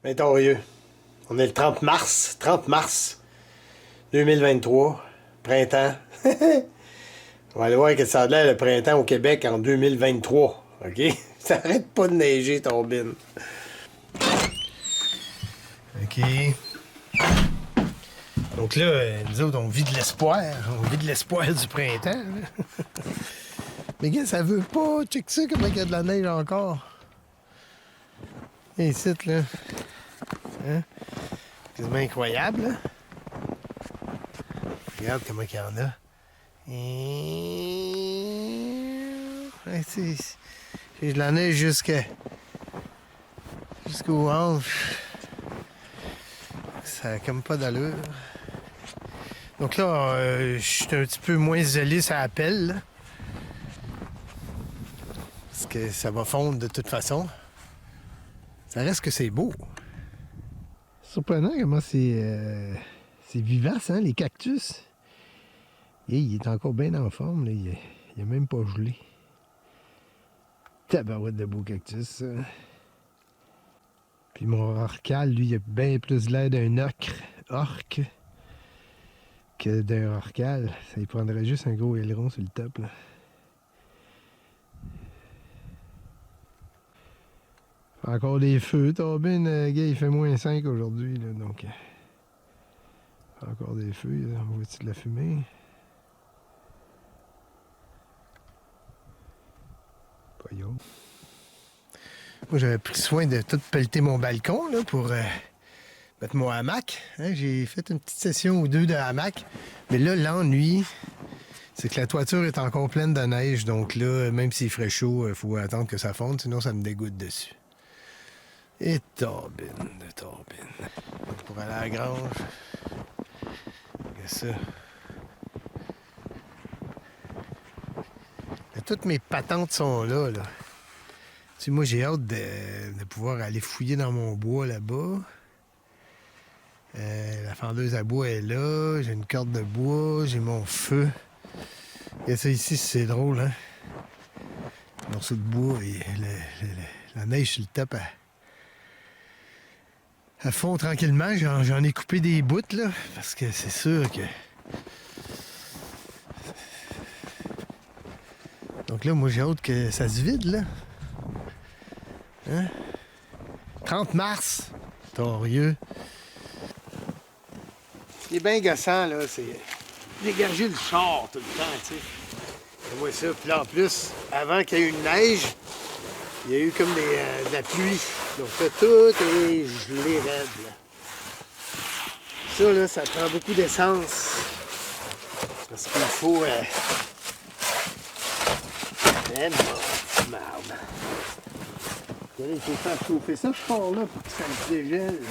Victorieux. On est le 30 mars 2023, printemps. On va aller voir que ça a l'air le printemps au Québec en 2023, OK? Ça arrête pas de neiger, ton bin. OK. Donc là, nous autres, on vit de l'espoir. On vit de l'espoir du printemps. Là. Mais gars, ça veut pas. Check ça, comment il y a de la neige encore. Et ici, là. Hein? C'est quasiment incroyable, là. Regarde comment il y en a. Ouais, j'ai de la neige jusqu'au hanche. Ça n'a comme pas d'allure. Donc là, je suis un petit peu moins isolé sur la pelle, là. Parce que ça va fondre de toute façon. Ça reste que c'est beau. Surprenant comment c'est vivace, hein, les cactus. Et il est encore bien en forme, là. Il a même pas gelé. Tabarouette de beaux cactus, ça. Puis mon orcal, lui, il a bien plus l'air d'un orque que d'un orcal. Ça lui prendrait juste un gros aileron sur le top, là. Encore des feux, Tobin, gars, il fait -5 aujourd'hui, là, donc... encore des feux, on voit-tu de la fumée? Pas yo. Moi, j'avais pris soin de tout pelleter mon balcon, là, pour mettre mon hamac. Hein? J'ai fait une petite session ou deux de hamac. Mais là, l'ennui, c'est que la toiture est encore pleine de neige, donc là, même s'il ferait chaud, il faut attendre que ça fonde, sinon ça me dégoûte dessus. Et Tobin. Pour aller à la grange. Qu'est-ce que ça? Et toutes mes patentes sont là, là. Tu sais, moi, j'ai hâte de pouvoir aller fouiller dans mon bois là-bas. La fendeuse à bois est là. J'ai une corde de bois. J'ai mon feu. Et ça ici, c'est drôle, hein? Le morceau de bois et la neige sur le top, à fond tranquillement. J'en ai coupé des bouts, là, parce que c'est sûr que... Donc là, moi, j'ai hâte que ça se vide, là. Hein? 30 mars, torieux. Ce qui est bien gossant, là, c'est dégager le char tout le temps, tu sais. Et moi, ça. Puis là, en plus, avant qu'il y ait eu une neige, il y a eu comme de la pluie. Donc là, tout est gelé raide, là. Ça, là, ça prend beaucoup d'essence. Parce qu'il faut... Merde. Il faut faire chauffer ça, ce char-là, pour que ça me dégèle.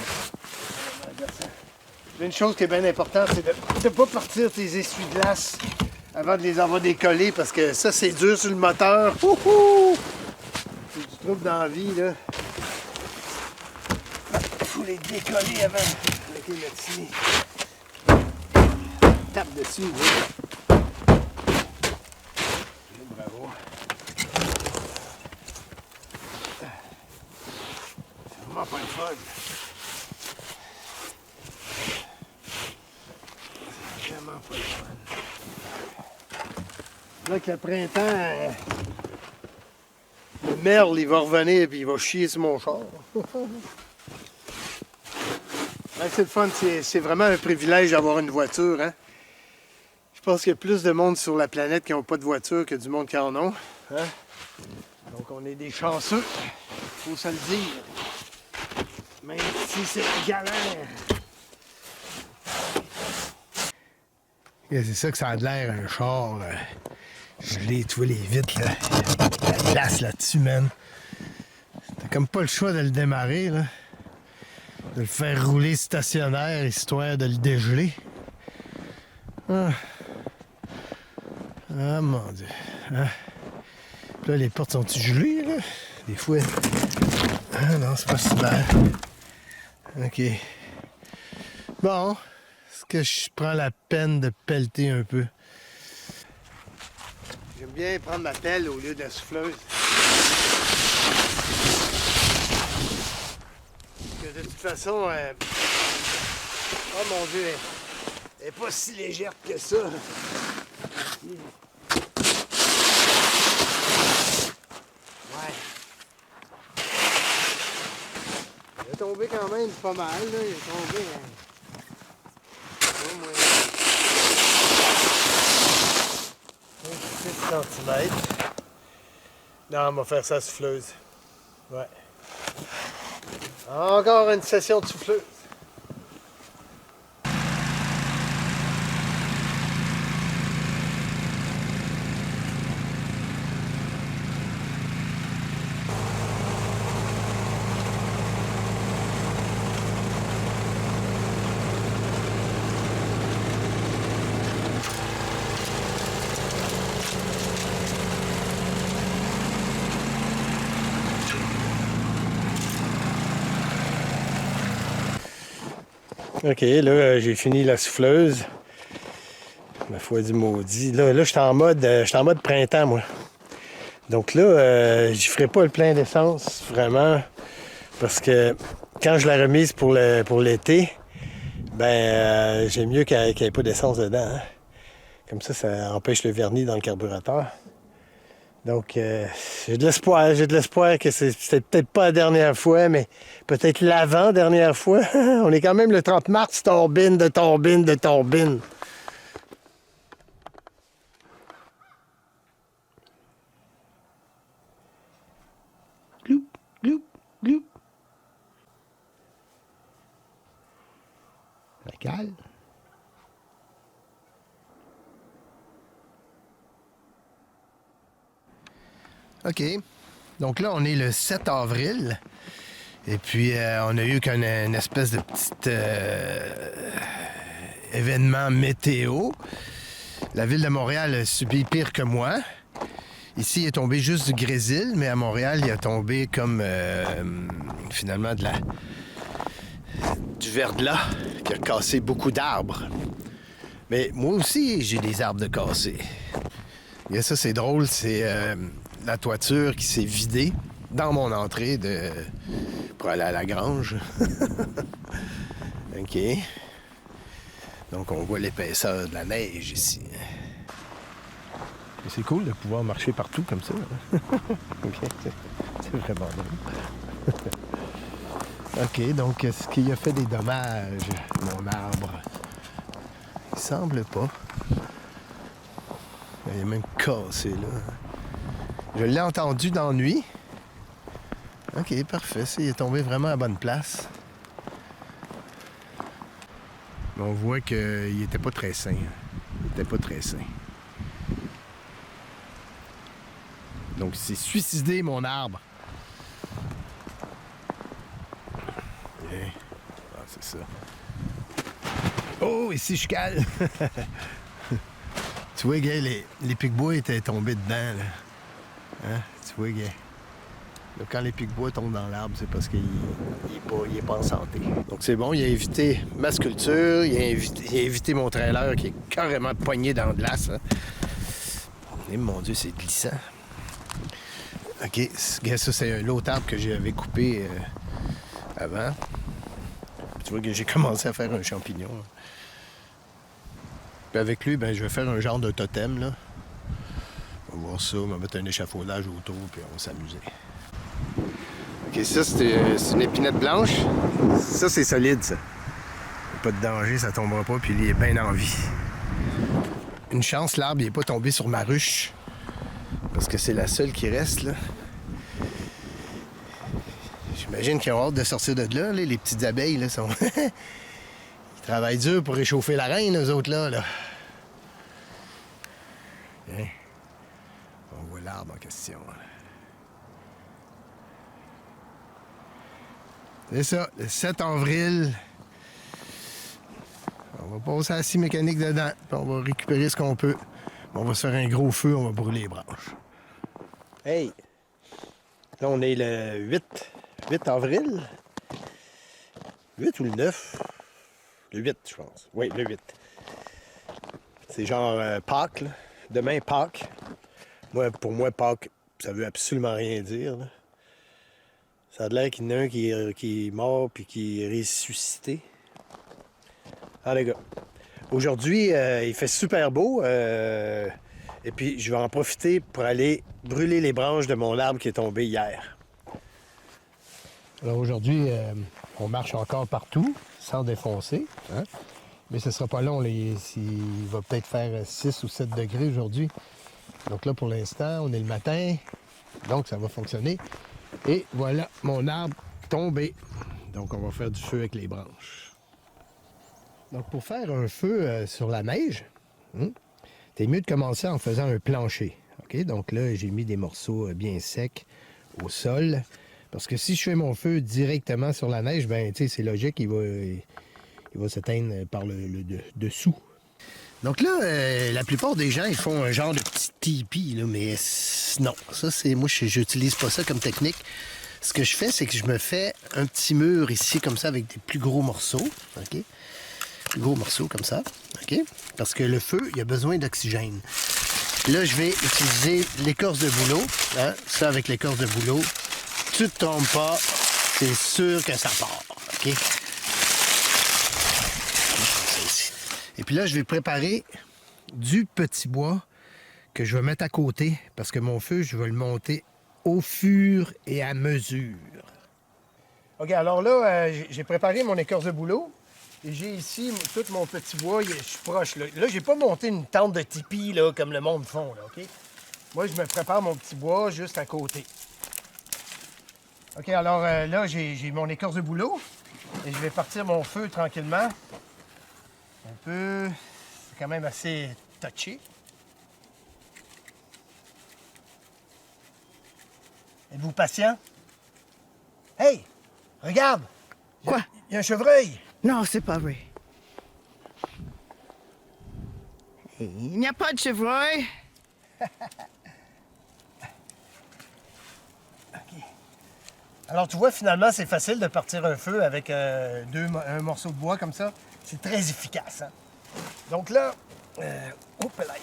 Une chose qui est bien importante, c'est de ne pas partir tes essuie-glaces avant de les avoir décollés, parce que ça, c'est dur sur le moteur. Wouhou! C'est du trouble dans la vie, là. Il faut les décoller avant. Ok, merci. Tape dessus, oui. Bravo. C'est vraiment pas le fun. C'est vraiment pas le fun. Là que le printemps, le merle, il va revenir et il va chier sur mon char. Ouais, c'est le fun, c'est vraiment un privilège d'avoir une voiture, hein? Je pense qu'il y a plus de monde sur la planète qui n'ont pas de voiture que du monde qui en ont. Hein? Donc on est des chanceux, faut se le dire. Même si c'est galère. Et c'est ça que ça a de l'air, un char. Gelé, tu vois les vitres, là. La glace là-dessus, man. T'as comme pas le choix de le démarrer, là. De le faire rouler stationnaire, histoire de le dégeler. Ah, mon Dieu. Ah. Puis là, les portes sont-tu gelées, là? Des fois. Ah non, c'est pas si mal. OK. Bon. Est-ce que je prends la peine de pelleter un peu? J'aime bien prendre ma pelle au lieu de la souffleuse. que de toute façon, oh mon Dieu, elle n'est pas si légère que ça. Ouais. Il est tombé quand même pas mal, là. Il est tombé. Au moins 6 cm. Non, on va faire ça souffleuse. Ouais. Encore une session de souffleuse. OK, là, j'ai fini la souffleuse. Ma foi du maudit. Là je suis en mode printemps, moi. Donc là, je ferai pas le plein d'essence, vraiment, parce que quand je la remise pour l'été, ben, j'aime mieux qu'il n'y ait pas d'essence dedans. Hein. Comme ça empêche le vernis dans le carburateur. Donc, j'ai de l'espoir que c'était peut-être pas la dernière fois, mais peut-être l'avant-dernière fois. On est quand même le 30 mars, torbine de torbine de torbine. Gloup, gloup, gloup. La cale. OK. Donc là, on est le 7 avril. Et puis, on a eu qu'une espèce de petit événement météo. La ville de Montréal a subi pire que moi. Ici, il est tombé juste du grésil, mais à Montréal, il a tombé comme, finalement, du verglas qui a cassé beaucoup d'arbres. Mais moi aussi, j'ai des arbres de cassés. Et ça, c'est drôle, c'est la toiture qui s'est vidée dans mon entrée pour aller à la grange. OK. Donc, on voit l'épaisseur de la neige ici. C'est cool de pouvoir marcher partout comme ça. OK. C'est vraiment drôle. OK, donc, est-ce qu'il a fait des dommages, mon arbre? Il semble pas. Il est même cassé, là. Je l'ai entendu dans la nuit. OK, parfait. Il est tombé vraiment à bonne place. Mais on voit qu'il n'était pas très sain. Il n'était pas très sain. Donc, il s'est suicidé, mon arbre. Bien. Ah, c'est ça. Oh, ici, je cale. Tu vois, gars, les pics-bois étaient tombés dedans, là. Hein? Tu vois, gars. Donc, quand les pics-bois tombent dans l'arbre, c'est parce qu'il n'est pas en santé. Donc, c'est bon, il a évité ma sculpture, il a évité mon trailer qui est carrément pogné dans le glace. Hein. Et mon Dieu, c'est glissant. OK, gars, ça, c'est l'autre arbre que j'avais coupé avant. Tu vois que j'ai commencé à faire un champignon. Là. Puis avec lui, ben, je vais faire un genre de totem, là. On va voir ça, on va mettre un échafaudage autour, puis on va s'amuser. OK, ça, c'est une épinette blanche. Ça, c'est solide, ça. Pas de danger, ça tombera pas, puis il est bien en vie. Une chance, l'arbre, il n'est pas tombé sur ma ruche. Parce que c'est la seule qui reste, là. J'imagine qu'ils ont hâte de sortir de là, les petites abeilles, là, sont... Ils travaillent dur pour réchauffer la reine, eux autres, là. Hein? On voit l'arbre en question. C'est ça, le 7 avril. On va passer à la scie mécanique dedans, puis on va récupérer ce qu'on peut. On va se faire un gros feu, on va brûler les branches. Hey! Là, on est le 8 avril. 8 ou le 9? Le 8, je pense. Oui, le 8. C'est genre Pâques, là. Demain, Pâques. Pour moi, Pâques, ça veut absolument rien dire, là. Ça a l'air qu'il y en a un qui est mort puis qui est ressuscité. Ah les gars, aujourd'hui, il fait super beau. Et puis, je vais en profiter pour aller brûler les branches de mon arbre qui est tombé hier. Alors aujourd'hui, on marche encore partout, sans défoncer. Hein? Mais ce ne sera pas long. Il va peut-être faire 6 ou 7 degrés aujourd'hui. Donc là, pour l'instant, on est le matin. Donc, ça va fonctionner. Et voilà mon arbre tombé. Donc, on va faire du feu avec les branches. Donc, pour faire un feu sur la neige, c'est mieux de commencer en faisant un plancher. Okay? Donc là, j'ai mis des morceaux bien secs au sol. Parce que si je fais mon feu directement sur la neige, ben, c'est logique, il va s'éteindre par le dessous. Donc là, la plupart des gens, ils font un genre de petit tipi, là, mais non, ça c'est moi, j'utilise pas ça comme technique. Ce que je fais, c'est que je me fais un petit mur ici, comme ça, avec des plus gros morceaux, ok? Plus gros morceaux, comme ça, ok? Parce que le feu, il a besoin d'oxygène. Là, je vais utiliser l'écorce de bouleau, hein? Ça, avec l'écorce de bouleau, tu te trompes pas, c'est sûr que ça part, ok? Et puis là, je vais préparer du petit bois que je vais mettre à côté parce que mon feu, je vais le monter au fur et à mesure. OK, alors là, j'ai préparé mon écorce de bouleau et j'ai ici tout mon petit bois. Je suis proche. Là, j'ai pas monté une tente de tipi là, comme le monde font, là, OK? Moi, je me prépare mon petit bois juste à côté. OK, alors là, j'ai mon écorce de bouleau et je vais partir mon feu tranquillement. Un peu... C'est quand même assez touché. Êtes-vous patient? Hey! Regarde! Quoi? Il y a un chevreuil! Non, c'est pas vrai. Il n'y a pas de chevreuil. OK. Alors, tu vois, finalement, c'est facile de partir un feu avec un morceau de bois comme ça. C'est très efficace. Hein? Donc là... Oups là!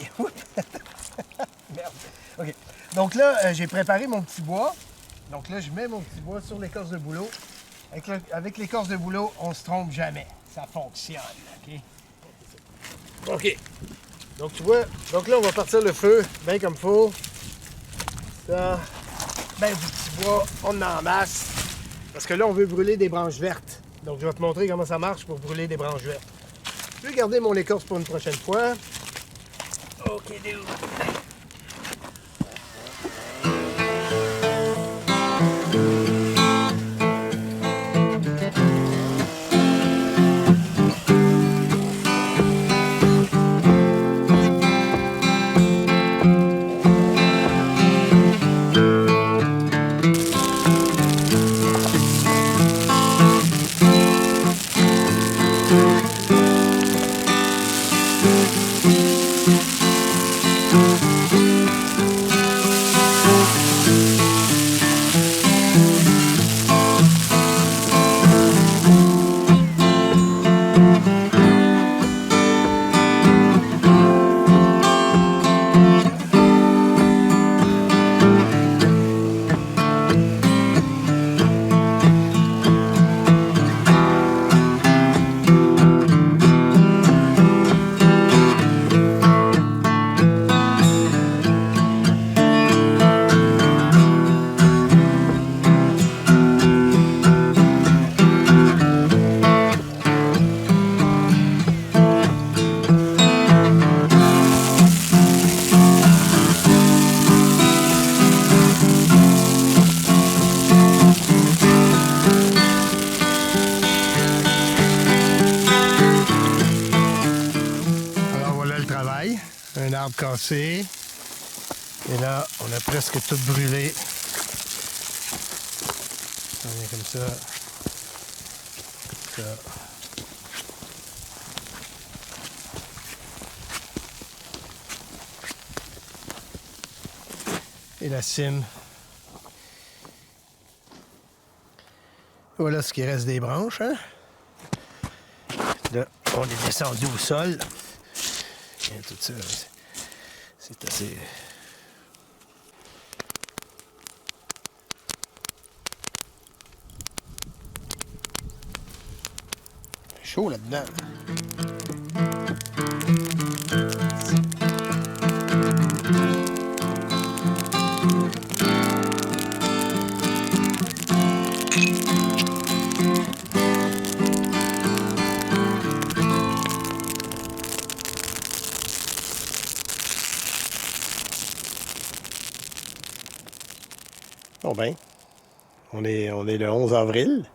Merde. OK. Donc là, j'ai préparé mon petit bois. Donc là, je mets mon petit bois sur l'écorce de bouleau. Avec l'écorce de bouleau, on se trompe jamais. Ça fonctionne. OK? OK. Donc tu vois, donc là, on va partir le feu bien comme il faut. Ça, ben du petit bois, on en masse. Parce que là, on veut brûler des branches vertes. Donc je vais te montrer comment ça marche pour brûler des branches vertes. Je vais garder mon écorce pour une prochaine fois. OK, dude. Un arbre cassé. Et là, on a presque tout brûlé. Ça vient comme ça. Comme ça. Et la cime. Voilà ce qui reste des branches. Hein? Là, on est descendu au sol. Et tout ça, c'est assez... chaud là-dedans. Bon ben, on est le 11 avril.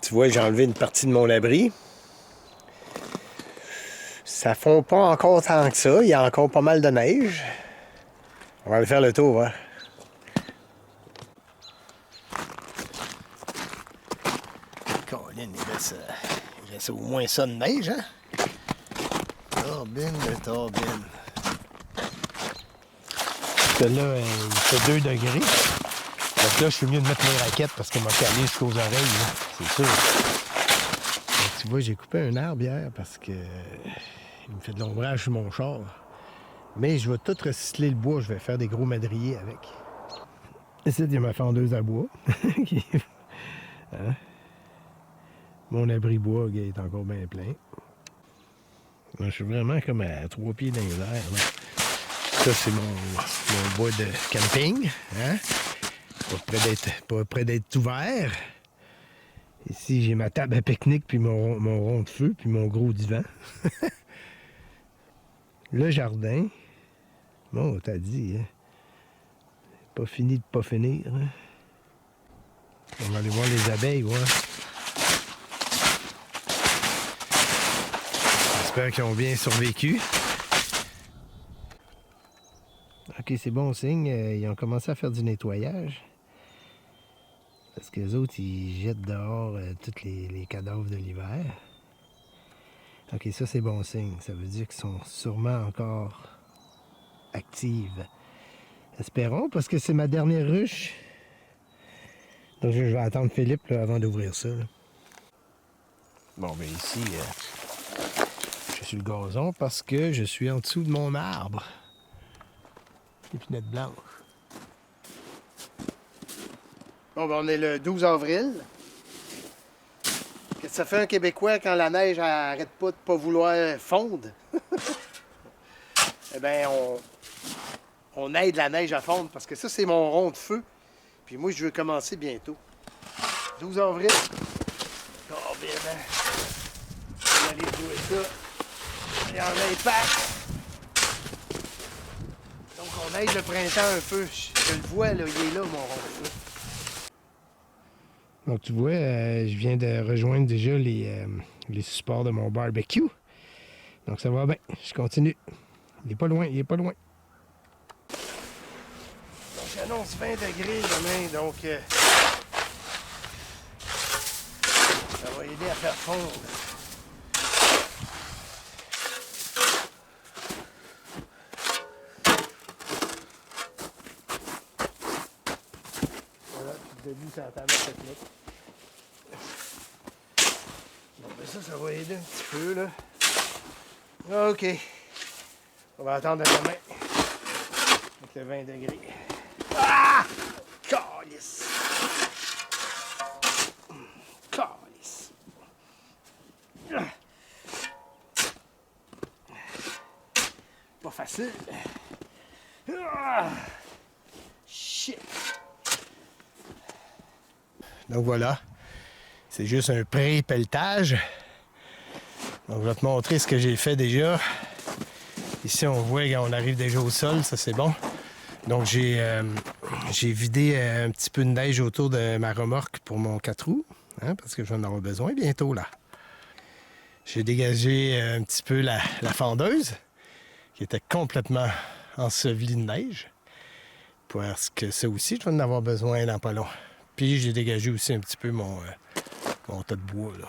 Tu vois, j'ai enlevé une partie de mon abri. Ça fond pas encore tant que ça. Il y a encore pas mal de neige. On va aller faire le tour, hein. Colin, il reste au moins ça de neige, hein? Turbine de turbine. Là, il fait 2 degrés. Donc là, je suis mieux de mettre mes raquettes parce qu'elle m'a calé jusqu'aux oreilles, là. C'est sûr. Donc, tu vois, j'ai coupé un arbre hier parce que il me fait de l'ombrage sur mon char. Mais je vais tout recycler le bois. Je vais faire des gros madriers avec. Ici, il y a ma fendeuse à bois. Hein? Mon abri bois il est encore bien plein. Je suis vraiment comme à 3 pieds dans les airs, là. Ça, c'est mon bois de camping. Hein? Pas près d'être ouvert. Ici, j'ai ma table à pique-nique, puis mon rond de feu, puis mon gros divan. Le jardin. Bon, t'as dit, hein? Pas fini de pas finir. Hein? On va aller voir les abeilles, ouais. J'espère qu'ils ont bien survécu. Ok, c'est bon signe. Ils ont commencé à faire du nettoyage. Parce que les autres, ils jettent dehors tous les cadavres de l'hiver. Ok, ça c'est bon signe. Ça veut dire qu'ils sont sûrement encore actives. Espérons, parce que c'est ma dernière ruche. Donc je vais attendre Philippe là, avant d'ouvrir ça. Là. Bon, ben ici, je suis sur le gazon parce que je suis en dessous de mon arbre. Épinette blanche. Bon, ben on est le 12 avril. Qu'est-ce que ça fait un Québécois quand la neige n'arrête pas de pas vouloir fondre? Eh bien, on aide la neige à fondre parce que ça, c'est mon rond de feu. Puis moi, je veux commencer bientôt. 12 avril. Oh, bien, ben. On va aller jouer ça. Il y en a un pack. Donc, on aide le printemps un peu. Je le vois, là, il est là, mon rond de feu. Donc, tu vois, je viens de rejoindre déjà les supports de mon barbecue. Donc, ça va bien. Je continue. Il est pas loin, il est pas loin. Donc, j'annonce 20 degrés demain, donc ça va aider à faire fondre. Voilà, puis debout sur la table à pique-nique. Bon, ben ça va aider un petit peu, là. OK. On va attendre demain. Avec le 20 degrés. Ah! Calice! Calice! Pas facile. Ah! Shit! Donc voilà. C'est juste un pré-pelletage. Donc je vais te montrer ce que j'ai fait déjà. Ici, on voit qu'on arrive déjà au sol, ça c'est bon. Donc j'ai vidé un petit peu de neige autour de ma remorque pour mon 4 roues, hein, parce que je vais en avoir besoin bientôt là. J'ai dégagé un petit peu la fendeuse, qui était complètement ensevelie de neige, parce que ça aussi, je vais en avoir besoin dans pas long. Puis j'ai dégagé aussi un petit peu mon tas de bois là.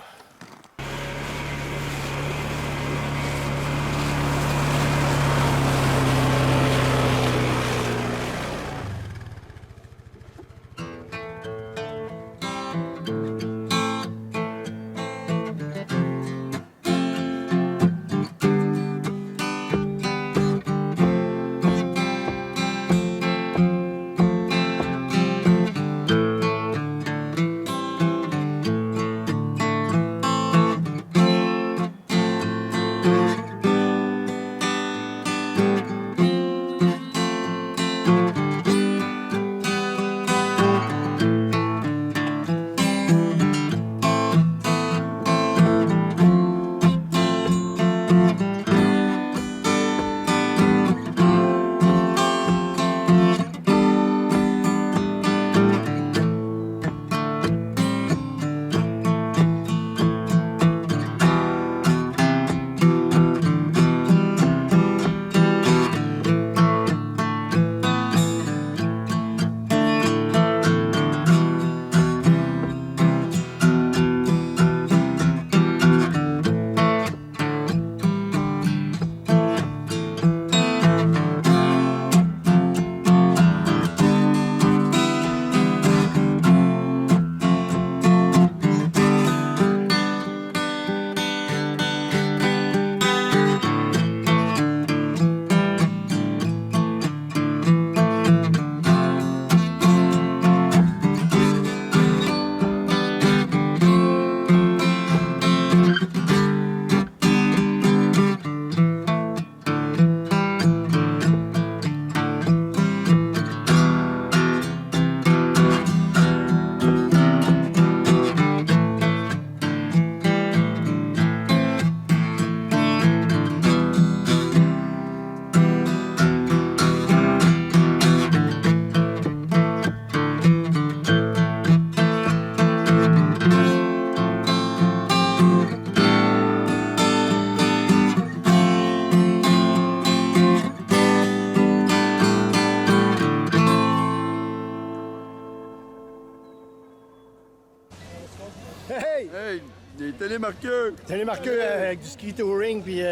Hey, des télémarqueurs! Télémarqueux avec du ski touring, puis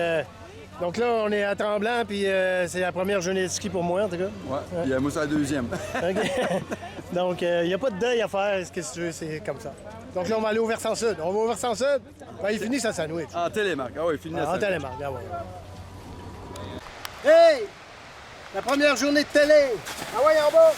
donc là, on est à Tremblant, puis c'est la première journée de ski pour moi, en tout cas. Ouais, puis moi, c'est la deuxième. OK. Donc, il n'y a pas de deuil à faire, ce que tu veux, c'est comme ça. Donc là, on va aller au versant sud. On va au versant sud. Ben, il finit sa sandwich. En télémarque, ah oui, fini la En sandwich. télémarque, ah ouais. Hey! La première journée de télé! Ah ouais, en bas!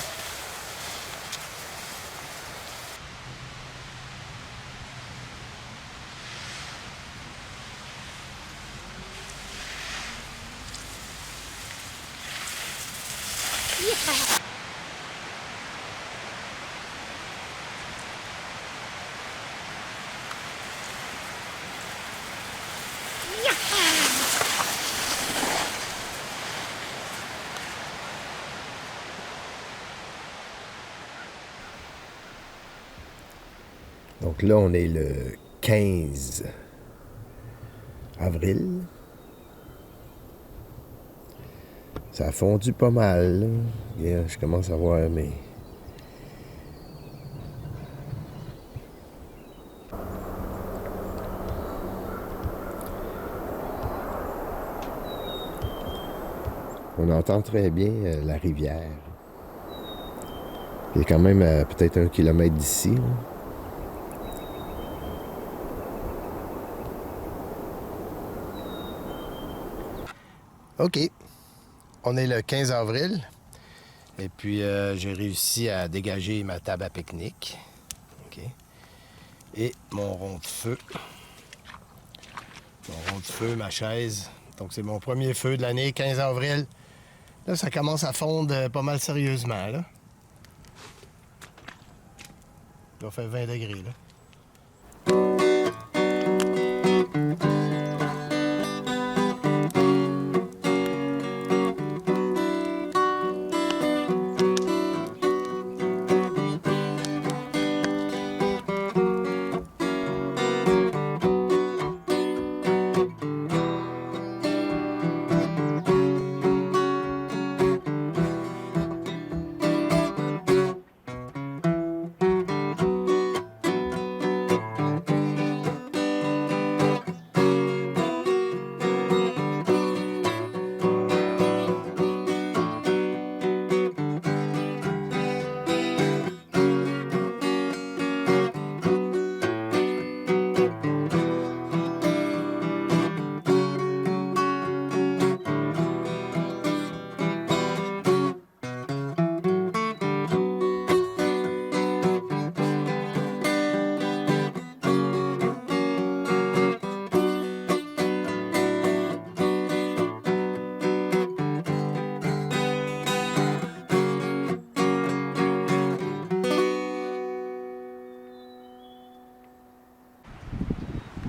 Donc là, on est le 15 avril. Ça a fondu pas mal, là. Yeah, je commence à voir mes... On entend très bien la rivière. Il est quand même à peut-être 1 kilomètre d'ici, là. OK. On est le 15 avril. Et puis, j'ai réussi à dégager ma table à pique-nique. OK. Et mon rond de feu. Mon rond de feu, ma chaise. Donc, c'est mon premier feu de l'année, 15 avril. Là, ça commence à fondre pas mal sérieusement, là. Il va faire 20 degrés, là.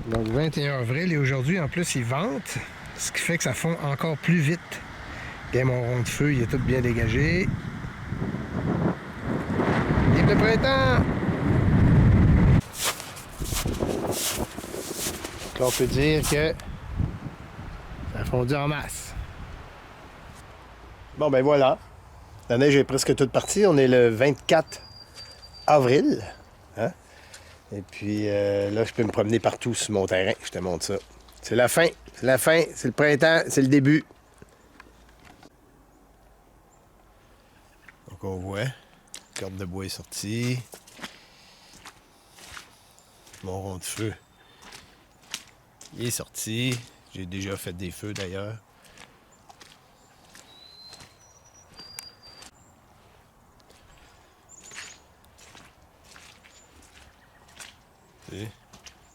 Donc 21 avril et aujourd'hui en plus il vente, ce qui fait que ça fond encore plus vite. Et mon rond de feu il est tout bien dégagé. Vive le printemps! Donc là, on peut dire que ça a fondu en masse. Bon, ben voilà. La neige est presque toute partie. On est le 24 avril. Hein? Et puis là, je peux me promener partout sur mon terrain. Je te montre ça. C'est la fin. C'est la fin. C'est le printemps. C'est le début. Donc on voit, la corde de bois est sortie. Mon rond de feu, il est sorti. J'ai déjà fait des feux d'ailleurs.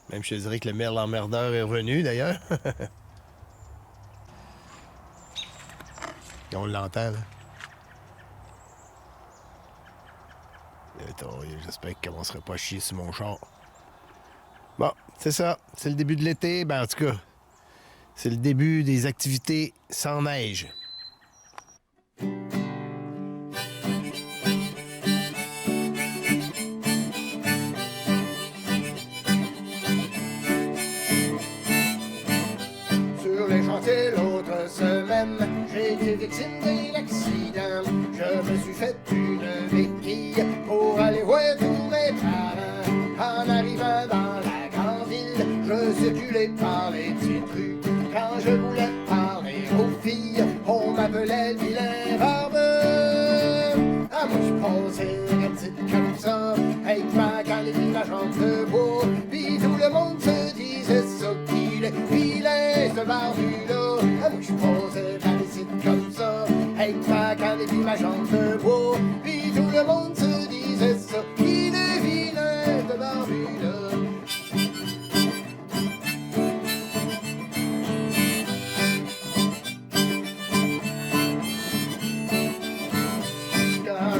Même je te dirais que le merle emmerdeur est revenu d'ailleurs. Et on l'entend là. J'espère qu'il ne commencera pas à chier sur mon char. Bon, c'est ça. C'est le début de l'été. Ben, en tout cas, c'est le début des activités sans neige. Sur les chantiers l'autre semaine, j'ai été victime d'un accident. Je me suis fait une béquille pour aller voir tous mes parents. En arrivant dans la grande circulé par les petites rues. Quand je voulais parler aux filles, on m'appelait le vilain barbeux. Ah, moi je pensais petite comme ça, avec ma canne et puis ma jambe de bois. Puis tout le monde se disait ça, qu'il est vilain ce barbu-là. Ah, moi je pensais petite comme ça, avec ma canne et puis ma jambe de bois. Puis tout le monde se disait ça, qu'il est vilain ce barbu-là.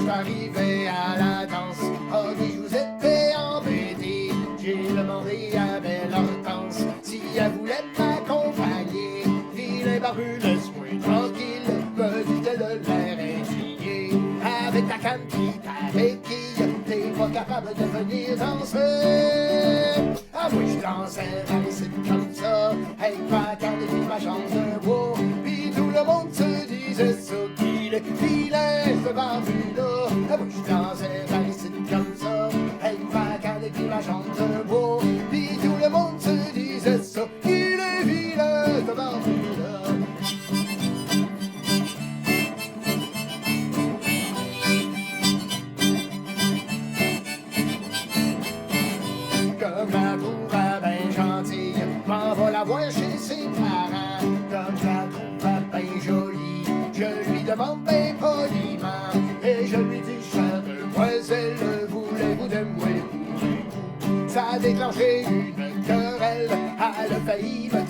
Arrivé à la danse, oh dit je vous étais embêté. J'ai demandé à Belle Hortense si elle voulait m'accompagner. Vilain barbu, laisse-moi tranquille, me dit-elle de l'air intrigué. Avec ta canne pis ta béquille, t'es pas capable de venir danser. Ah moi je dansais dans les sites comme ça, avec ma canne et puis ma jambe de bois. Puis tout le monde se disait ça, qu'il est vilain ce barbu-là. Ah moi je dansais dans les sites comme ça, avec ma canne et puis ma jambe de bois. Puis tout le monde se disait ça, qu'il est vilain ce barbu-là. Comme la trouve bien gentille, m'en va la voir chez ses parents. Comme je la trouve bien jolie, je lui demande bien poliment. Et je lui dis, chère demoiselle, voulez-vous de moi? Ça a déclenché une querelle, elle a failli me